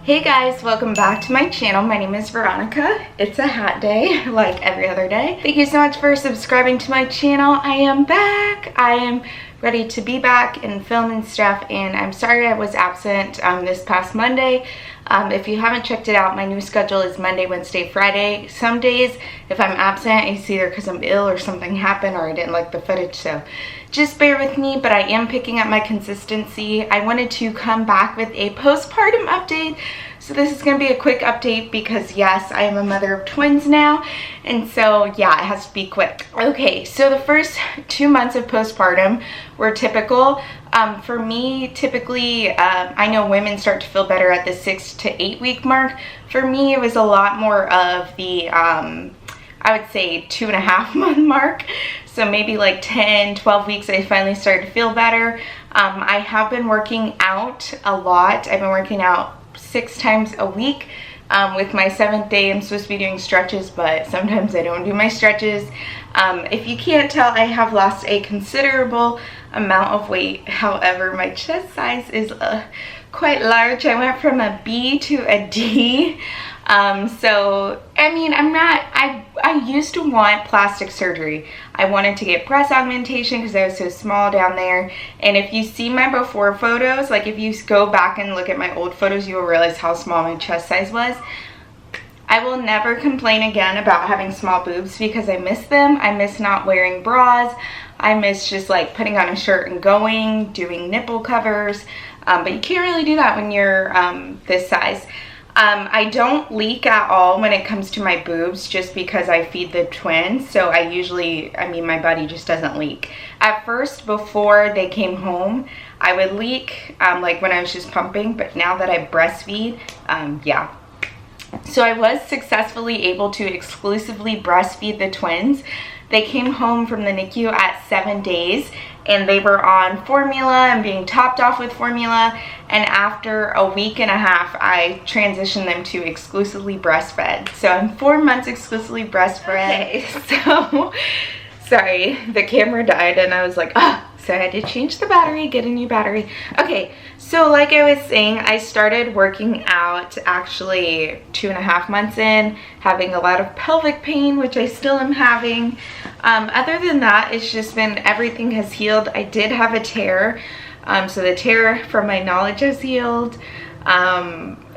Hey guys, welcome back to my channel. My name is Veronica. It's a hat day, like every other day. Thank you so much for subscribing to my channel. I am back. I am ready to be back and film and stuff, and I'm sorry I was absent this past Monday. If you haven't checked it out, my new schedule is Monday, Wednesday, Friday. Some days, if I'm absent, it's either because I'm ill or something happened or I didn't like the footage, so just bear with me, but I am picking up my consistency. I wanted to come back with a postpartum update. So this is going to be a quick update because yes, I am a mother of twins now, and so yeah, it has to be quick. Okay, so the first 2 months of postpartum were typical. For me, typically, I know women start to feel better at the 6 to 8 week mark. For me, it was a lot more of the, I would say 2.5 month mark. So maybe like 10, 12 weeks, I finally started to feel better. I have been working out a lot. I've been working out 6 times a week. With my 7th day, I'm supposed to be doing stretches, but sometimes I don't do my stretches. If you can't tell, I have lost a considerable amount of weight. However, my chest size is quite large. I went from a B to a D. So, I mean, I used to want plastic surgery. I wanted to get breast augmentation because I was so small down there. And if you see my before photos, like if you go back and look at my old photos, you will realize how small my chest size was. I will never complain again about having small boobs because I miss them. I miss not wearing bras. I miss just like putting on a shirt and going, doing nipple covers. But you can't really do that when you're this size. I don't leak at all when it comes to my boobs just because I feed the twins. So my body just doesn't leak. At first, before they came home, I would leak like when I was just pumping. But now that I breastfeed, yeah. So I was successfully able to exclusively breastfeed the twins. They came home from the NICU at 7 days and they were on formula and being topped off with formula. And after a week and a half, I transitioned them to exclusively breastfed. So I'm 4 months exclusively breastfed. Okay, so sorry, the camera died and I was like, so I had to change the battery, get a new battery. Okay, so like I was saying, I started working out actually 2.5 months in, having a lot of pelvic pain, which I still am having. Other than that, it's just been, everything has healed. I did have a tear, so the tear from my knowledge has healed.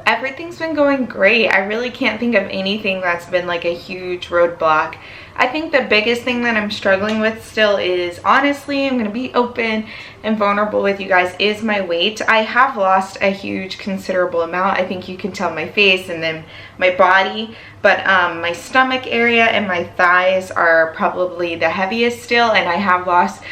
Everything's been going great. I really can't think of anything that's been like a huge roadblock. I think the biggest thing that I'm struggling with still is, honestly, I'm going to be open and vulnerable with you guys, is my weight. I have lost a huge considerable amount. I think you can tell my face and then my body, but my stomach area and my thighs are probably the heaviest still, and I have lost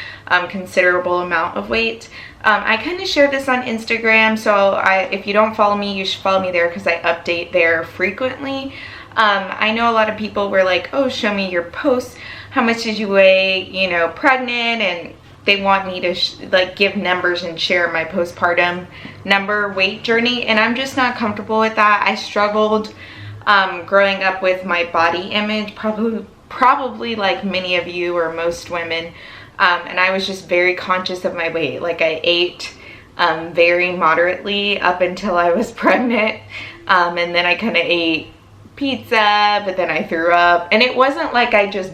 considerable amount of weight. I kind of share this on Instagram, so if you don't follow me, you should follow me there because I update there frequently. I know a lot of people were like, oh, show me your posts. How much did you weigh, you know, pregnant? And they want me to like give numbers and share my postpartum number weight journey. And I'm just not comfortable with that. I struggled growing up with my body image, probably like many of you or most women. And I was just very conscious of my weight. Like I ate very moderately up until I was pregnant. And then I kind of ate pizza, but then I threw up. And it wasn't like I just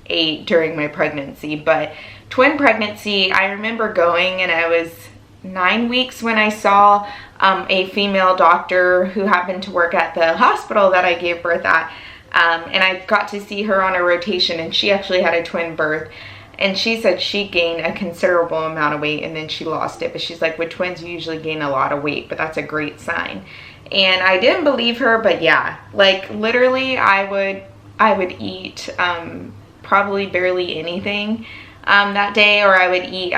ate during my pregnancy, but twin pregnancy, I remember going, and I was 9 weeks when I saw a female doctor who happened to work at the hospital that I gave birth at. And I got to see her on a rotation, and she actually had a twin birth. And she said she gained a considerable amount of weight and then she lost it. But she's like, with twins, you usually gain a lot of weight, but that's a great sign. And I didn't believe her, but yeah, like literally I would eat probably barely anything that day, or I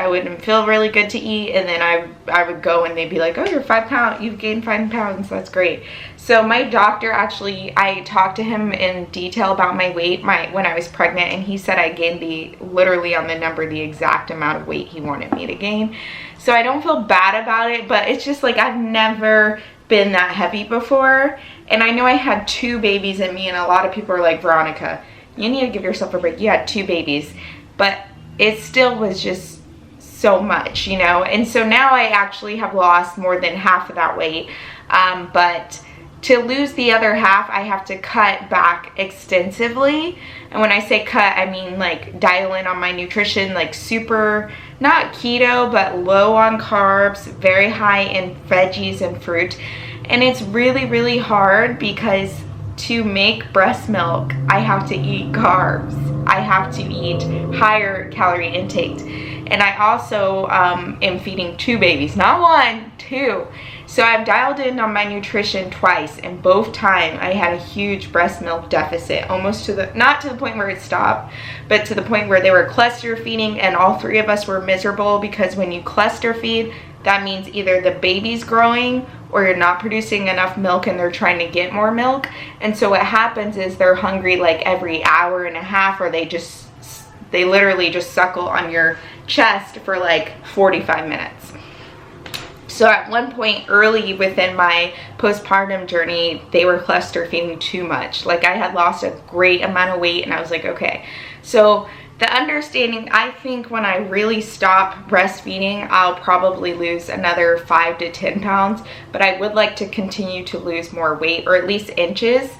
wouldn't feel really good to eat, and then I would go and they'd be like, oh, you've gained 5 pounds, that's great. So my doctor actually, I talked to him in detail about my weight when I was pregnant, and he said I gained literally on the number the exact amount of weight he wanted me to gain. So I don't feel bad about it, but it's just like I've never been that heavy before, and I know I had 2 babies in me, and a lot of people are like, Veronica, you need to give yourself a break. You had 2 babies, but it still was just so much, you know. And so now I actually have lost more than half of that weight. but to lose the other half, I have to cut back extensively. And when I say cut, I mean like dial in on my nutrition, like super, not keto, but low on carbs, very high in veggies and fruit. And it's really, really hard because to make breast milk, I have to eat carbs. I have to eat higher calorie intake. And I also am feeding 2 babies, not 1, 2. So I've dialed in on my nutrition twice, and both times I had a huge breast milk deficit, almost to the, not to the point where it stopped, but to the point where they were cluster feeding, and all 3 of us were miserable, because when you cluster feed, that means either the baby's growing or you're not producing enough milk and they're trying to get more milk. And so what happens is they're hungry like every hour and a half, or they literally just suckle on your chest for like 45 minutes. So at one point early within my postpartum journey, they were cluster feeding too much. Like, I had lost a great amount of weight, and I was like, okay. So the understanding, I think when I really stop breastfeeding, I'll probably lose another 5 to 10 pounds, but I would like to continue to lose more weight, or at least inches.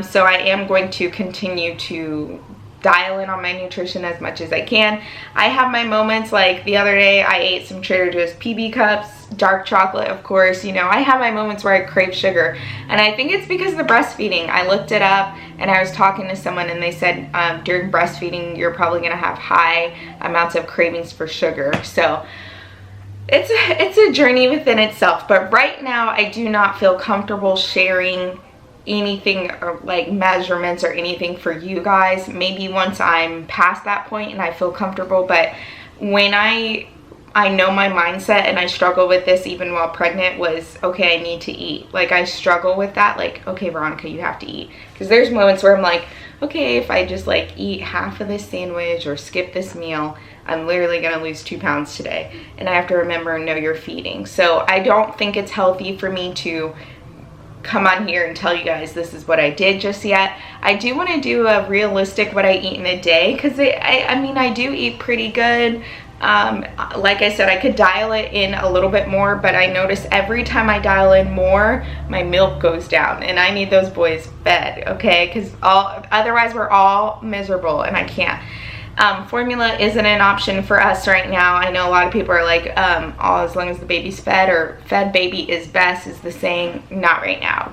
So I am going to continue to dial in on my nutrition as much as I can. I have my moments, like the other day I ate some Trader Joe's PB cups, dark chocolate, of course. You know, I have my moments where I crave sugar, and I think it's because of the breastfeeding. I looked it up, and I was talking to someone, and they said during breastfeeding you're probably going to have high amounts of cravings for sugar. So it's a journey within itself, but right now I do not feel comfortable sharing anything or like measurements or anything for you guys. Maybe once I'm past that point and I feel comfortable, but when I know my mindset, and I struggle with this even while pregnant, was, okay, I need to eat. Like, I struggle with that, like, okay, Veronica, you have to eat. Because there's moments where I'm like, okay, if I just like eat half of this sandwich or skip this meal, I'm literally gonna lose 2 pounds today. And I have to remember, no, you're feeding. So I don't think it's healthy for me to come on here and tell you guys this is what I did just yet. I do want to do a realistic what I eat in a day, because I mean, I do eat pretty good. Like I said, I could dial it in a little bit more, but I notice every time I dial in more, my milk goes down, and I need those boys fed, okay? Because otherwise we're all miserable, and I can't. Formula isn't an option for us right now. I know a lot of people are like, as long as the baby's fed, or fed baby is best is the saying. Not right now.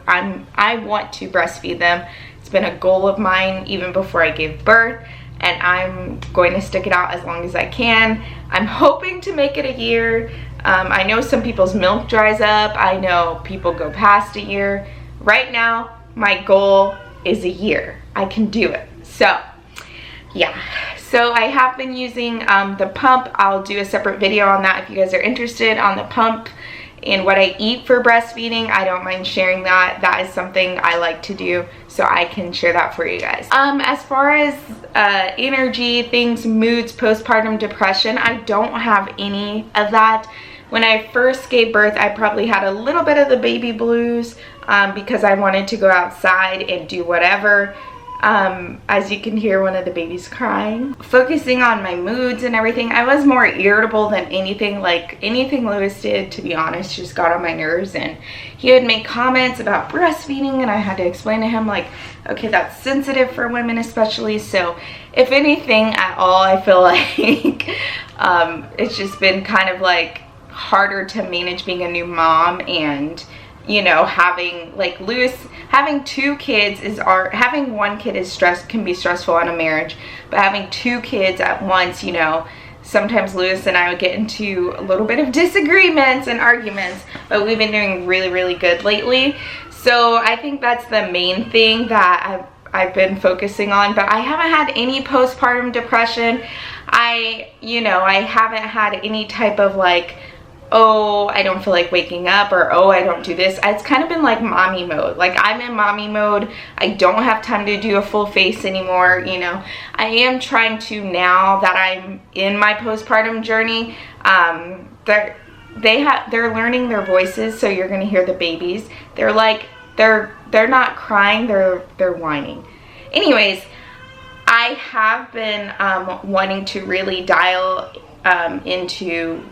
I want to breastfeed them. It's been a goal of mine even before I gave birth, and I'm going to stick it out as long as I can. I'm hoping to make it a year. I know some people's milk dries up. I know people go past a year. Right now, my goal is a year. I can do it. So yeah, so I have been using the pump. I'll do a separate video on that if you guys are interested on the pump and what I eat for breastfeeding. I don't mind sharing that. That is something I like to do, so I can share that for you guys. As far as energy, things, moods, postpartum depression, I don't have any of that. When I first gave birth, I probably had a little bit of the baby blues because I wanted to go outside and do whatever. As you can hear, one of the babies crying. Focusing on my moods and everything, I was more irritable than anything. Like, anything Lewis did, to be honest, just got on my nerves. And he would make comments about breastfeeding, and I had to explain to him, like, okay, that's sensitive for women especially. So if anything at all, I feel like it's just been kind of like harder to manage being a new mom, and you know, having like Lewis, having 2 kids having 1 kid is can be stressful on a marriage, but having 2 kids at once, you know, sometimes Lewis and I would get into a little bit of disagreements and arguments, but we've been doing really, really good lately. So I think that's the main thing that I've been focusing on, but I haven't had any postpartum depression. I haven't had any type of like, oh, I don't feel like waking up, or oh, I don't do this. It's kind of been like mommy mode. Like, I'm in mommy mode. I don't have time to do a full face anymore, you know. I am trying to, now that I'm in my postpartum journey, they're learning their voices, so you're gonna hear the babies. They're like, they're not crying, they're whining. Anyways, I have been wanting to really dial into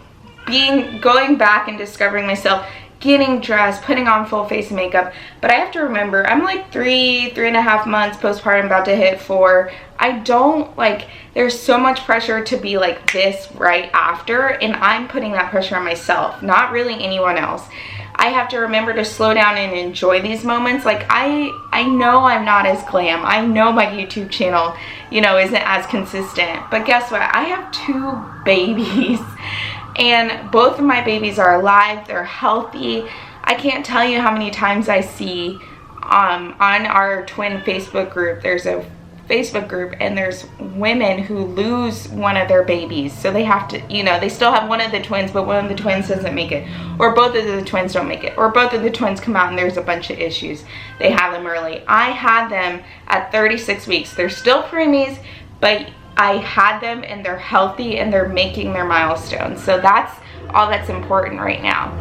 going back and discovering myself getting dressed, putting on full face makeup. But I have to remember, I'm like 3.5 months postpartum, about to hit 4. I don't like, there's so much pressure to be like this right after, and I'm putting that pressure on myself, not really anyone else. I have to remember to slow down and enjoy these moments. Like I know I'm not as glam. I know my YouTube channel, you know, isn't as consistent. But guess what? I have 2 babies. And both of my babies are alive. They're healthy. I can't tell you how many times I see on our twin Facebook group, there's a Facebook group, and there's women who lose one of their babies. So they have to, you know, they still have one of the twins, but one of the twins doesn't make it. Or both of the twins don't make it. Or both of the twins come out and there's a bunch of issues. They have them early. I had them at 36 weeks. They're still preemies, but I had them and they're healthy and they're making their milestones. So that's all that's important right now.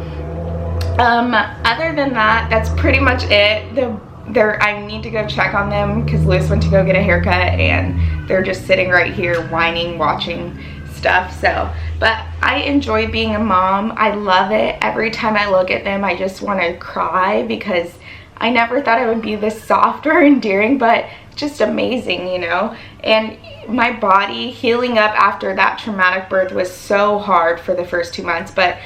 Other than that, that's pretty much it. I need to go check on them because Lewis went to go get a haircut and they're just sitting right here whining, watching stuff. So, but I enjoy being a mom. I love it. Every time I look at them, I just want to cry because I never thought I would be this soft or endearing, but just amazing, you know. And my body healing up after that traumatic birth was so hard for the first 2 months, but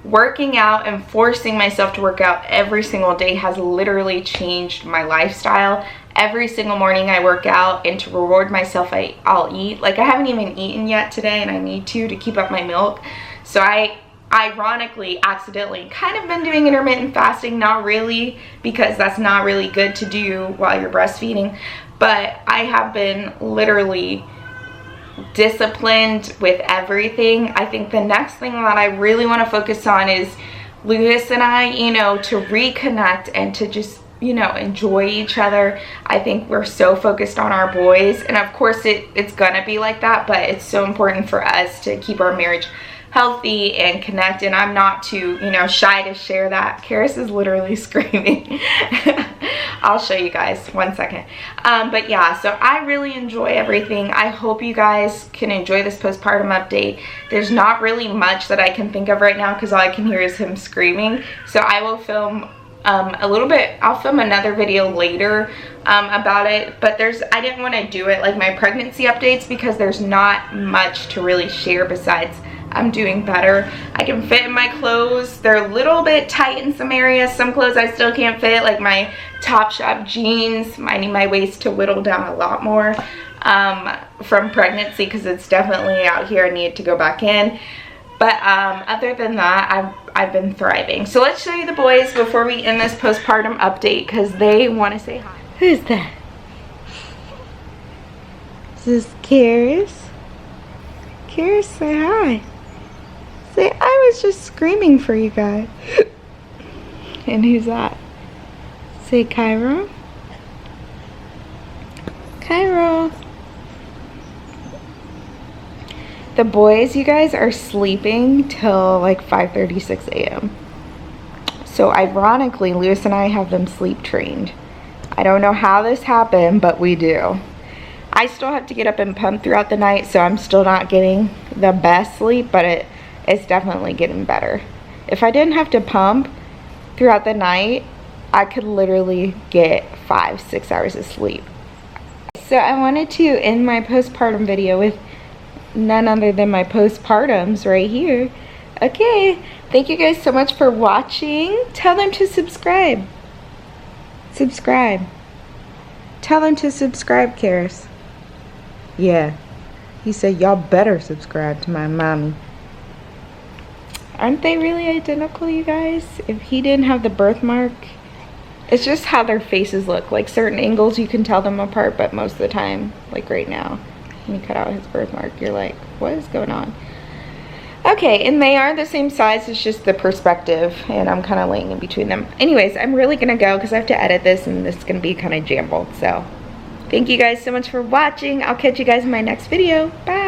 working out and forcing myself to work out every single day has literally changed my lifestyle. Every single morning I work out, and to reward myself, I'll eat. Like, I haven't even eaten yet today, and I need to keep up my milk. So I ironically, accidentally, kind of been doing intermittent fasting. Not really, because that's not really good to do while you're breastfeeding, but I have been literally disciplined with everything. I think the next thing that I really want to focus on is Lewis and I, you know, to reconnect and to just, you know, enjoy each other. I think we're so focused on our boys, and of course it's gonna be like that, but it's so important for us to keep our marriage healthy and connect. And I'm not too, you know, shy to share that. Karis is literally screaming. I'll show you guys, 1 second. But yeah, so I really enjoy everything. I hope you guys can enjoy this postpartum update. There's not really much that I can think of right now because all I can hear is him screaming. So I will film a little bit. I'll film another video later about it, but I didn't want to do it like my pregnancy updates because there's not much to really share besides I'm doing better. I can fit in my clothes. They're a little bit tight in some areas. Some clothes I still can't fit, like my Topshop jeans. I need my waist to whittle down a lot more from pregnancy because it's definitely out here. I need to go back in. But other than that, I've been thriving. So let's show you the boys before we end this postpartum update because they want to say hi. Who's that? Is this Karis? Karis, say hi. Say, I was just screaming for you guys. And who's that? Say Cairo. Cairo. The boys, you guys, are sleeping till like 5:36 a.m. So ironically, Lewis and I have them sleep trained. I don't know how this happened, but we do. I still have to get up and pump throughout the night, so I'm still not getting the best sleep, but it's definitely getting better. If I didn't have to pump throughout the night, I could literally get 5-6 hours of sleep. So I wanted to end my postpartum video with none other than my postpartums right here. Okay, thank you guys so much for watching. Tell them to subscribe. Subscribe. Tell them to subscribe, Karis. Yeah, he said y'all better subscribe to my mommy. Aren't they really identical, you guys? If he didn't have the birthmark, it's just how their faces look. Like certain angles you can tell them apart, but most of the time, like right now, when you cut out his birthmark, you're like, what is going on? Okay, and they are the same size, it's just the perspective, and I'm kind of laying in between them. Anyways, I'm really gonna go because I have to edit this, and this is gonna be kind of jumbled. So thank you guys so much for watching. I'll catch you guys in my next video. Bye.